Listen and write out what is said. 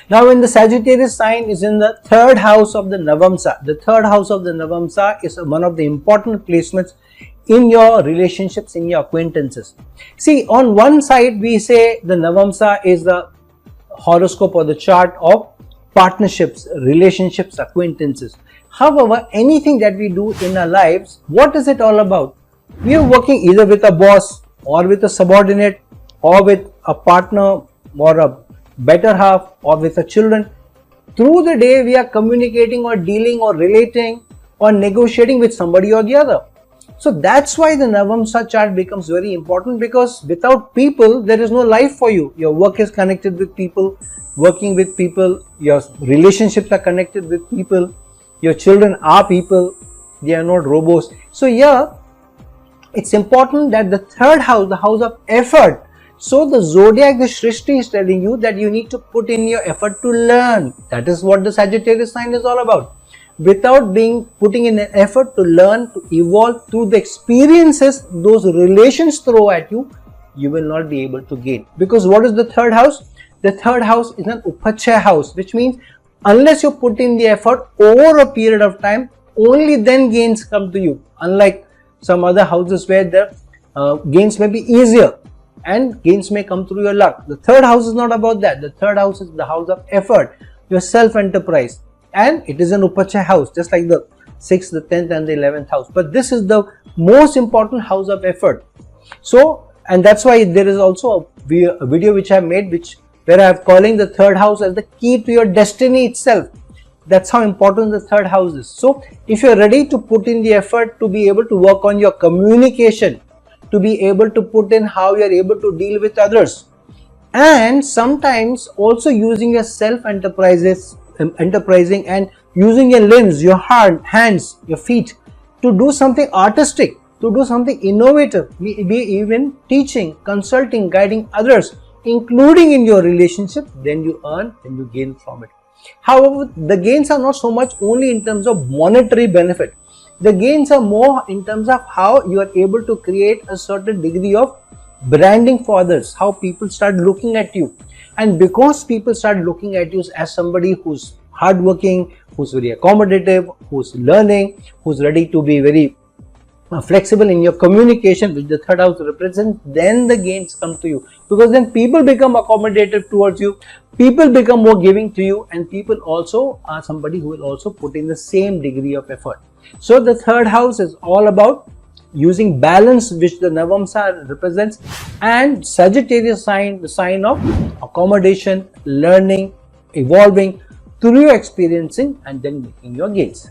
Now when the Sagittarius sign is in the third house of the Navamsa, the third house of the Navamsa is one of the important placements in your relationships, in your acquaintances. See, on one side we say the Navamsa is the horoscope or the chart of partnerships, relationships, acquaintances. However, anything that we do in our lives, what is it all about? We are working either with a boss or with a subordinate or with a partner or a better half or with a children. Through the day we are communicating or dealing or relating or negotiating with somebody or the other. So that's why the Navamsa chart becomes very important, because without people there is no life for you. Your work is connected with people, working with people, your relationships are connected with people, your children are people, they are not robots. So here it's important that the third house, the house of effort. So the zodiac, the Shrishti is telling you that you need to put in your effort to learn. That is what the Sagittarius sign is all about. Without putting in an effort to learn, to evolve through the experiences those relations throw at you, you will not be able to gain. Because what is the third house? The third house is an Upachaya house, which means unless you put in the effort over a period of time, only then gains come to you. Unlike some other houses where the gains may be easier and gains may come through your luck. The third house is not about that. The third house is the house of effort, your self-enterprise. And it is an Upachaya house, just like the 6th, the 10th and the 11th house. But this is the most important house of effort. So, and that's why there is also a video which I made where I am calling the third house as the key to your destiny itself. That's how important the third house is. So, if you are ready to put in the effort to be able to work on your communication, to be able to put in how you are able to deal with others, and sometimes also using your enterprising and using your limbs, your hands, your feet to do something artistic, to do something innovative, be even teaching, consulting, guiding others, including in your relationship, then you earn and you gain from it. However, the gains are not so much only in terms of monetary benefit. The gains are more in terms of how you are able to create a certain degree of branding for others, how people start looking at you. And because people start looking at you as somebody who's hardworking, who's very accommodative, who's learning, who's ready to be very flexible in your communication, which the third house represents, then the gains come to you. Because then people become accommodative towards you, people become more giving to you, and people also are somebody who will also put in the same degree of effort. So the third house is all about using balance, which the Navamsa represents, and Sagittarius sign, the sign of accommodation, learning, evolving through your experiencing and then making your gains.